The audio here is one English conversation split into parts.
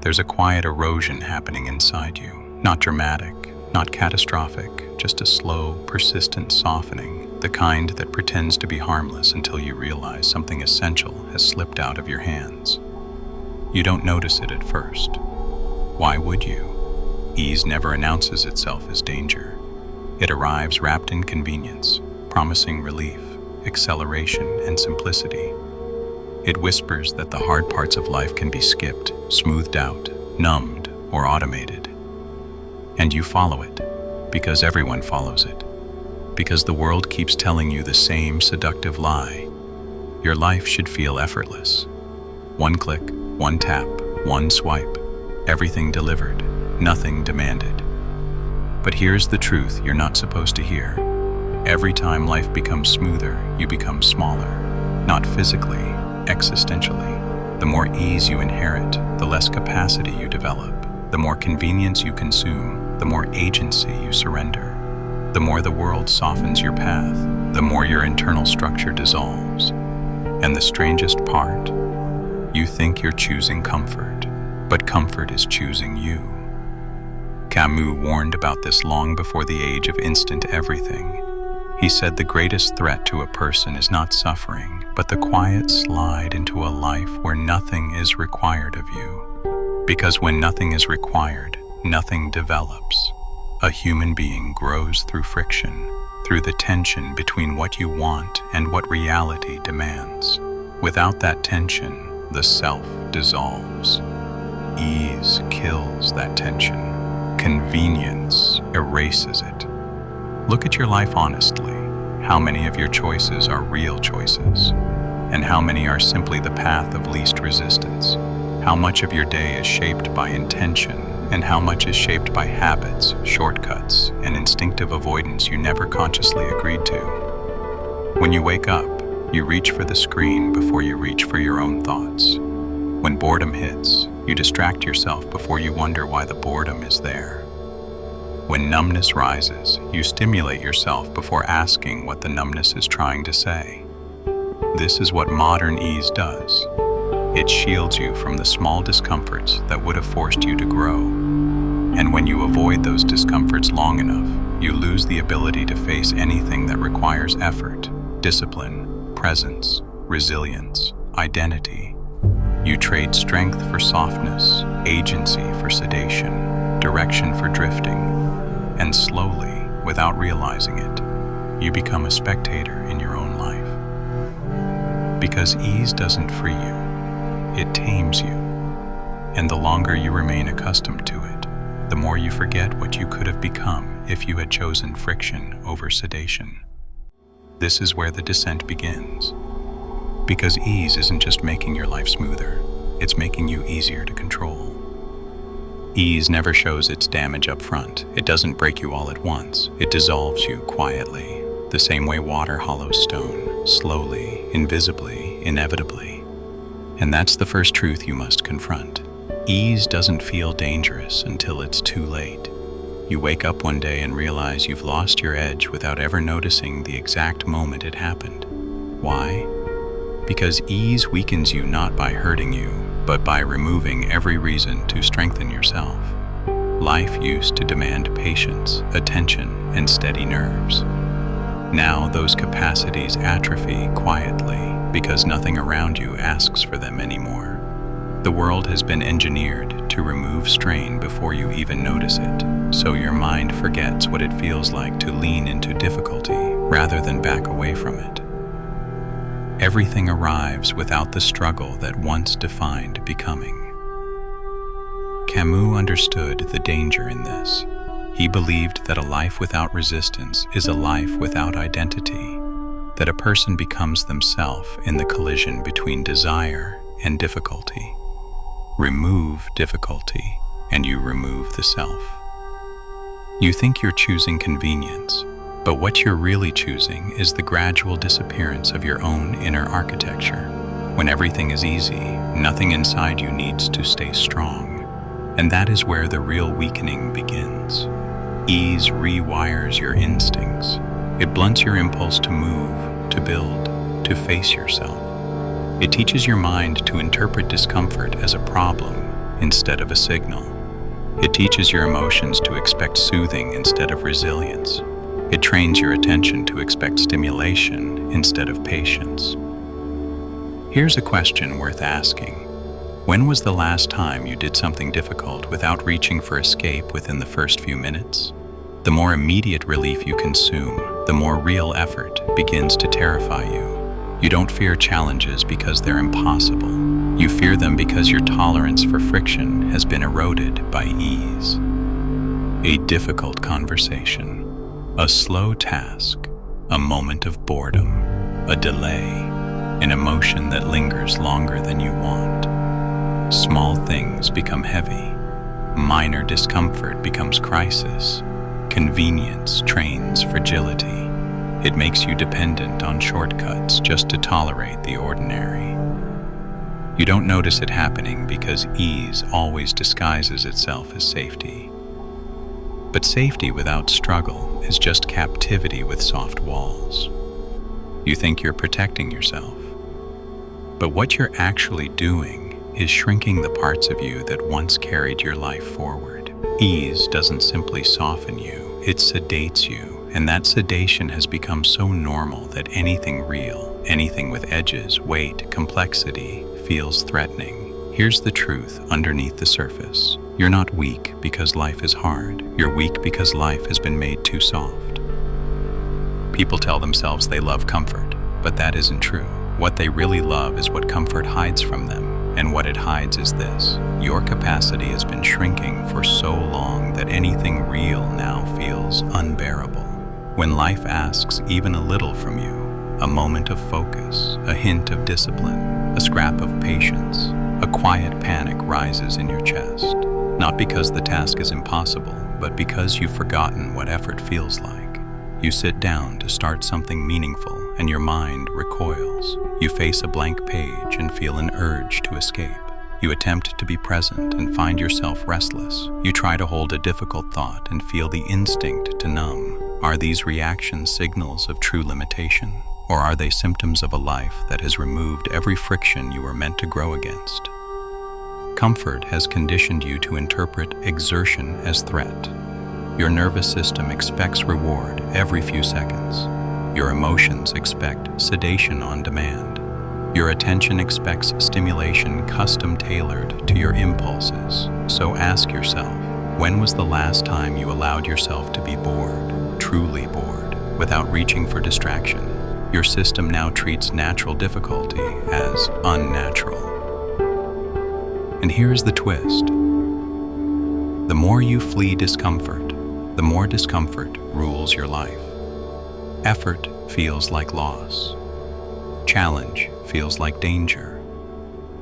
There's a quiet erosion happening inside you. Not dramatic, not catastrophic, just a slow, persistent softening, the kind that pretends to be harmless until you realize something essential has slipped out of your hands. You don't notice it at first. Why would you? Ease never announces itself as danger. It arrives wrapped in convenience, promising relief, acceleration, and simplicity. It whispers that the hard parts of life can be skipped, smoothed out, numbed, or automated. And you follow it, because everyone follows it, because the world keeps telling you the same seductive lie. Your life should feel effortless. One click, one tap, one swipe, everything delivered, nothing demanded. But here's the truth you're not supposed to hear. Every time life becomes smoother, you become smaller, not physically, existentially. The more ease you inherit, the less capacity you develop. The more convenience you consume, the more agency you surrender. The more the world softens your path, the more your internal structure dissolves. And the strangest part, you think you're choosing comfort, but comfort is choosing you. Camus warned about this long before the age of instant everything. He said the greatest threat to a person is not suffering, but the quiet slide into a life where nothing is required of you. Because when nothing is required, nothing develops. A human being grows through friction, through the tension between what you want and what reality demands. Without that tension, the self dissolves. Ease kills that tension. Convenience erases it. Look at your life honestly. How many of your choices are real choices? And how many are simply the path of least resistance? How much of your day is shaped by intention, and how much is shaped by habits, shortcuts, and instinctive avoidance you never consciously agreed to? When you wake up, you reach for the screen before you reach for your own thoughts. When boredom hits, you distract yourself before you wonder why the boredom is there. When numbness rises, you stimulate yourself before asking what the numbness is trying to say. This is what modern ease does. It shields you from the small discomforts that would have forced you to grow. And when you avoid those discomforts long enough, you lose the ability to face anything that requires effort, discipline, presence, resilience, identity. You trade strength for softness, agency for sedation, direction for drifting, and slowly, without realizing it, you become a spectator in your own life. Because ease doesn't free you, it tames you. And the longer you remain accustomed to it, the more you forget what you could have become if you had chosen friction over sedation. This is where the descent begins. Because ease isn't just making your life smoother, it's making you easier to control. Ease never shows its damage up front. It doesn't break you all at once. It dissolves you quietly, the same way water hollows stone, slowly, invisibly, inevitably. And that's the first truth you must confront. Ease doesn't feel dangerous until it's too late. You wake up one day and realize you've lost your edge without ever noticing the exact moment it happened. Why? Because ease weakens you not by hurting you, but by removing every reason to strengthen yourself. Life used to demand patience, attention, and steady nerves. Now those capacities atrophy quietly because nothing around you asks for them anymore. The world has been engineered to remove strain before you even notice it, so your mind forgets what it feels like to lean into difficulty rather than back away from it. Everything arrives without the struggle that once defined becoming. Camus understood the danger in this. He believed that a life without resistance is a life without identity, that a person becomes themselves in the collision between desire and difficulty. Remove difficulty, and you remove the self. You think you're choosing convenience, but what you're really choosing is the gradual disappearance of your own inner architecture. When everything is easy, nothing inside you needs to stay strong. And that is where the real weakening begins. Ease rewires your instincts. It blunts your impulse to move, to build, to face yourself. It teaches your mind to interpret discomfort as a problem instead of a signal. It teaches your emotions to expect soothing instead of resilience. It trains your attention to expect stimulation instead of patience. Here's a question worth asking. When was the last time you did something difficult without reaching for escape within the first few minutes? The more immediate relief you consume, the more real effort begins to terrify you. You don't fear challenges because they're impossible. You fear them because your tolerance for friction has been eroded by ease. A difficult conversation, a slow task, a moment of boredom, a delay, an emotion that lingers longer than you want. Small things become heavy. Minor discomfort becomes crisis. Convenience trains fragility. It makes you dependent on shortcuts just to tolerate the ordinary. You don't notice it happening because ease always disguises itself as safety. But safety without struggle is just captivity with soft walls. You think you're protecting yourself. But what you're actually doing is shrinking the parts of you that once carried your life forward. Ease doesn't simply soften you, it sedates you, and that sedation has become so normal that anything real, anything with edges, weight, complexity, feels threatening. Here's the truth underneath the surface. You're not weak because life is hard. You're weak because life has been made too soft. People tell themselves they love comfort, but that isn't true. What they really love is what comfort hides from them. And what it hides is this: your capacity has been shrinking for so long that anything real now feels unbearable. When life asks even a little from you, a moment of focus, a hint of discipline, a scrap of patience, a quiet panic rises in your chest. Not because the task is impossible, but because you've forgotten what effort feels like. You sit down to start something meaningful, and your mind recoils. You face a blank page and feel an urge to escape. You attempt to be present and find yourself restless. You try to hold a difficult thought and feel the instinct to numb. Are these reactions signals of true limitation? Or are they symptoms of a life that has removed every friction you were meant to grow against? Comfort has conditioned you to interpret exertion as threat. Your nervous system expects reward every few seconds. Your emotions expect sedation on demand. Your attention expects stimulation custom-tailored to your impulses. So ask yourself, when was the last time you allowed yourself to be bored, truly bored, without reaching for distraction? Your system now treats natural difficulty as unnatural. And here's the twist. The more you flee discomfort, the more discomfort rules your life. Effort feels like loss. Challenge feels like danger.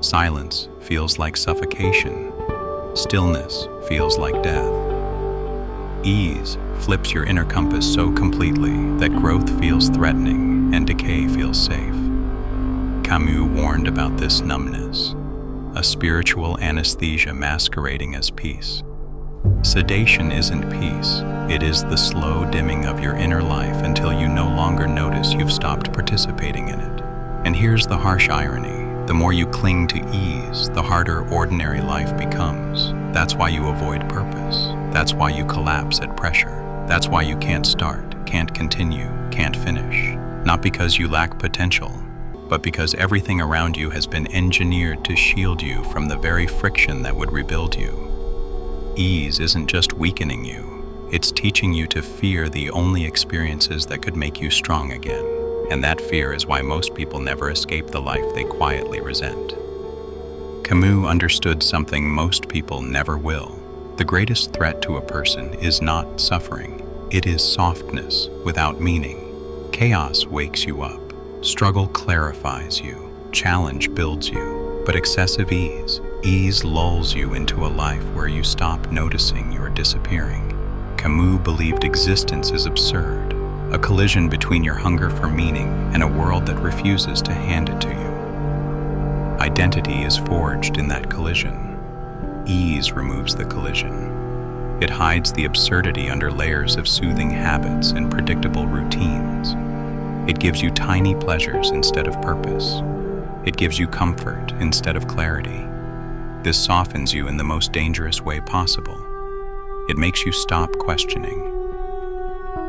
Silence feels like suffocation. Stillness feels like death. Ease flips your inner compass so completely that growth feels threatening and decay feels safe. Camus warned about this numbness, a spiritual anesthesia masquerading as peace. Sedation isn't peace, it is the slow dimming of your inner life until you no longer notice you've stopped participating in it. And here's the harsh irony. The more you cling to ease, the harder ordinary life becomes. That's why you avoid purpose. That's why you collapse at pressure. That's why you can't start, can't continue, can't finish. Not because you lack potential, but because everything around you has been engineered to shield you from the very friction that would rebuild you. Ease isn't just weakening you, it's teaching you to fear the only experiences that could make you strong again. And that fear is why most people never escape the life they quietly resent. Camus understood something most people never will. The greatest threat to a person is not suffering, it is softness without meaning. Chaos wakes you up, struggle clarifies you, challenge builds you, but excessive ease lulls you into a life where you stop noticing you're disappearing. Camus believed existence is absurd, a collision between your hunger for meaning and a world that refuses to hand it to you. Identity is forged in that collision. Ease removes the collision. It hides the absurdity under layers of soothing habits and predictable routines. It gives you tiny pleasures instead of purpose. It gives you comfort instead of clarity. This softens you in the most dangerous way possible. It makes you stop questioning.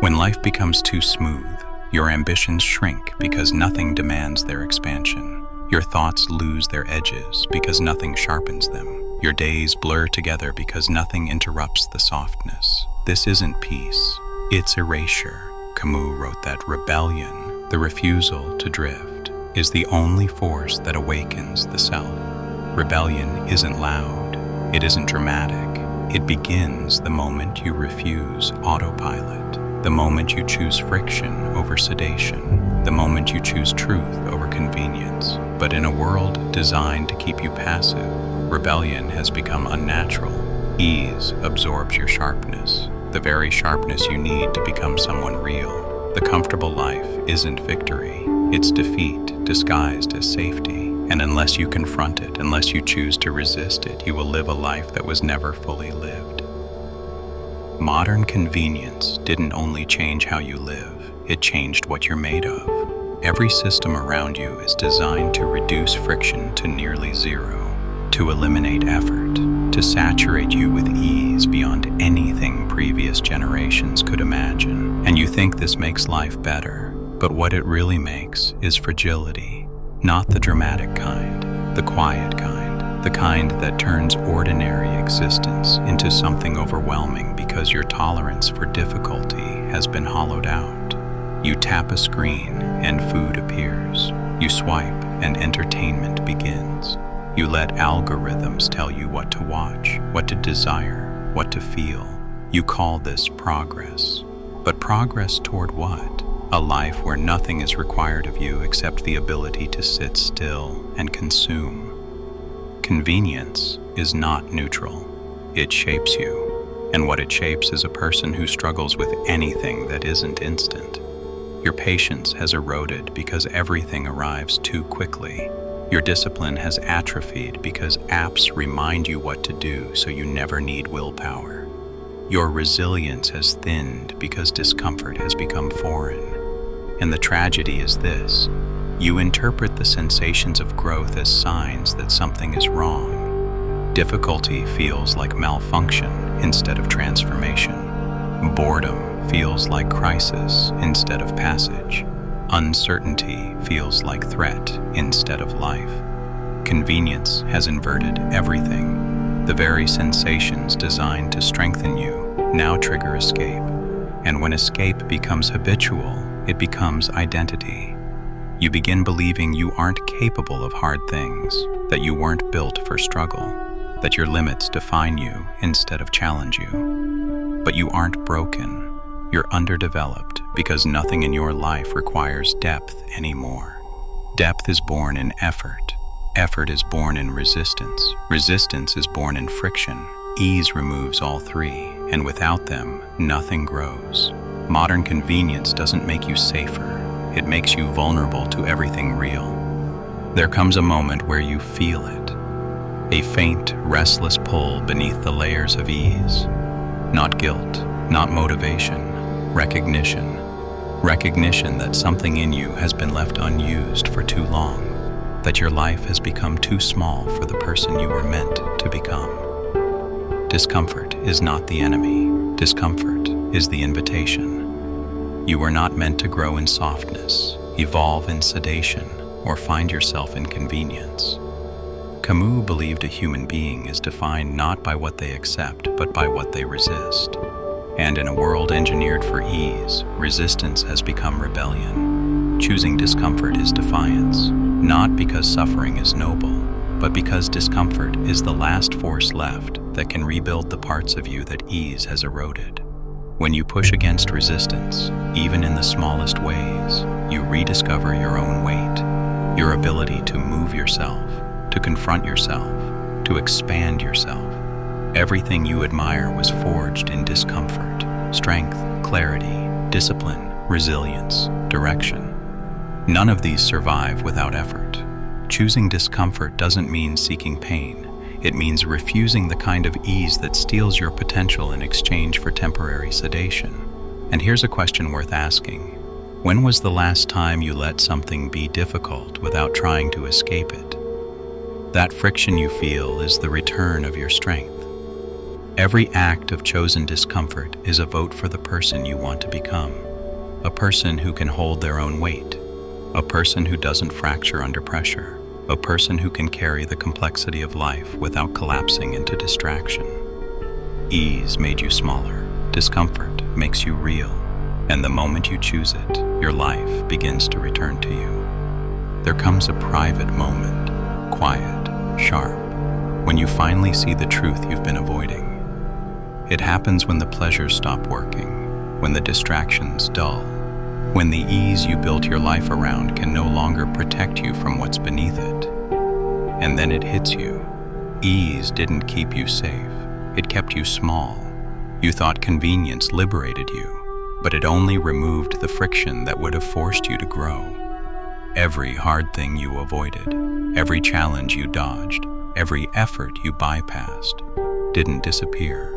When life becomes too smooth, your ambitions shrink because nothing demands their expansion. Your thoughts lose their edges because nothing sharpens them. Your days blur together because nothing interrupts the softness. This isn't peace, it's erasure. Camus wrote that rebellion, the refusal to drift, is the only force that awakens the self. Rebellion isn't loud, it isn't dramatic. It begins the moment you refuse autopilot, the moment you choose friction over sedation, the moment you choose truth over convenience. But in a world designed to keep you passive, rebellion has become unnatural. Ease absorbs your sharpness, the very sharpness you need to become someone real. The comfortable life isn't victory, it's defeat disguised as safety. And unless you confront it, unless you choose to resist it, you will live a life that was never fully lived. Modern convenience didn't only change how you live, it changed what you're made of. Every system around you is designed to reduce friction to nearly zero, to eliminate effort, to saturate you with ease beyond anything previous generations could imagine. And you think this makes life better, but what it really makes is fragility. Not the dramatic kind, the quiet kind, the kind that turns ordinary existence into something overwhelming because your tolerance for difficulty has been hollowed out. You tap a screen and food appears. You swipe and entertainment begins. You let algorithms tell you what to watch, what to desire, what to feel. You call this progress. But progress toward what? A life where nothing is required of you except the ability to sit still and consume. Convenience is not neutral. It shapes you. And what it shapes is a person who struggles with anything that isn't instant. Your patience has eroded because everything arrives too quickly. Your discipline has atrophied because apps remind you what to do so you never need willpower. Your resilience has thinned because discomfort has become foreign. And the tragedy is this: you interpret the sensations of growth as signs that something is wrong. Difficulty feels like malfunction instead of transformation. Boredom feels like crisis instead of passage. Uncertainty feels like threat instead of life. Convenience has inverted everything. The very sensations designed to strengthen you now trigger escape. And when escape becomes habitual, it becomes identity. You begin believing you aren't capable of hard things, that you weren't built for struggle, that your limits define you instead of challenge you. But you aren't broken. You're underdeveloped because nothing in your life requires depth anymore. Depth is born in effort. Effort is born in resistance. Resistance is born in friction. Ease removes all three, and without them, nothing grows. Modern convenience doesn't make you safer, it makes you vulnerable to everything real. There comes a moment where you feel it, a faint, restless pull beneath the layers of ease. Not guilt, not motivation, recognition. Recognition that something in you has been left unused for too long, that your life has become too small for the person you were meant to become. Discomfort is not the enemy, discomfort is the invitation. You were not meant to grow in softness, evolve in sedation, or find yourself in convenience. Camus believed a human being is defined not by what they accept, but by what they resist. And in a world engineered for ease, resistance has become rebellion. Choosing discomfort is defiance, not because suffering is noble, but because discomfort is the last force left that can rebuild the parts of you that ease has eroded. When you push against resistance, even in the smallest ways, you rediscover your own weight, your ability to move yourself, to confront yourself, to expand yourself. Everything you admire was forged in discomfort: strength, clarity, discipline, resilience, direction. None of these survive without effort. Choosing discomfort doesn't mean seeking pain. It means refusing the kind of ease that steals your potential in exchange for temporary sedation. And here's a question worth asking. When was the last time you let something be difficult without trying to escape it? That friction you feel is the return of your strength. Every act of chosen discomfort is a vote for the person you want to become. A person who can hold their own weight. A person who doesn't fracture under pressure. A person who can carry the complexity of life without collapsing into distraction. Ease made you smaller. Discomfort makes you real. And the moment you choose it, your life begins to return to you. There comes a private moment, quiet, sharp, when you finally see the truth you've been avoiding. It happens when the pleasures stop working, when the distractions dull, when the ease you built your life around can no longer protect you from what's beneath it. And then it hits you. Ease didn't keep you safe. It kept you small. You thought convenience liberated you, but it only removed the friction that would have forced you to grow. Every hard thing you avoided, every challenge you dodged, every effort you bypassed, didn't disappear.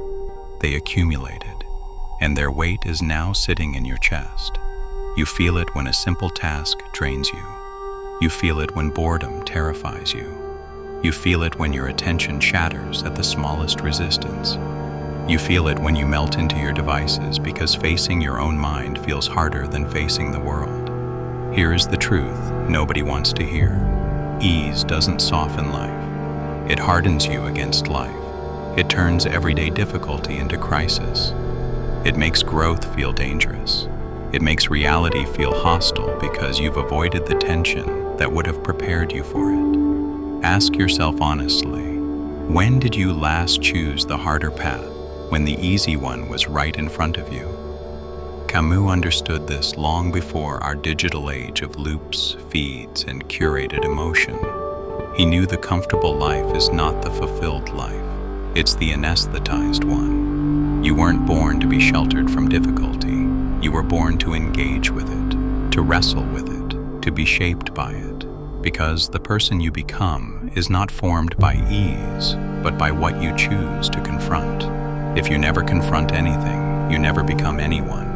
They accumulated, and their weight is now sitting in your chest. You feel it when a simple task drains you. You feel it when boredom terrifies you. You feel it when your attention shatters at the smallest resistance. You feel it when you melt into your devices because facing your own mind feels harder than facing the world. Here is the truth nobody wants to hear. Ease doesn't soften life. It hardens you against life. It turns everyday difficulty into crisis. It makes growth feel dangerous. It makes reality feel hostile because you've avoided the tension that would have prepared you for it. Ask yourself honestly, when did you last choose the harder path when the easy one was right in front of you? Camus understood this long before our digital age of loops, feeds, and curated emotion. He knew the comfortable life is not the fulfilled life. It's the anesthetized one. You weren't born to be sheltered from difficulty. You were born to engage with it, to wrestle with it, to be shaped by it. Because the person you become is not formed by ease, but by what you choose to confront. If you never confront anything, you never become anyone.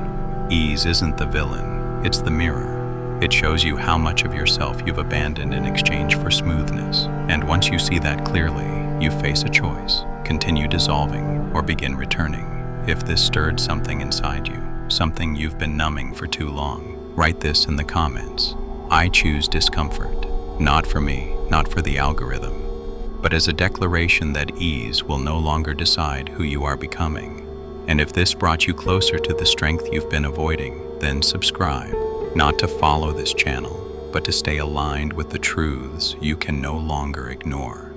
Ease isn't the villain, it's the mirror. It shows you how much of yourself you've abandoned in exchange for smoothness. And once you see that clearly, you face a choice. Continue dissolving or begin returning. If this stirred something inside you, something you've been numbing for too long, write this in the comments. I choose discomfort, not for me, not for the algorithm, but as a declaration that ease will no longer decide who you are becoming. And if this brought you closer to the strength you've been avoiding, then subscribe, not to follow this channel, but to stay aligned with the truths you can no longer ignore.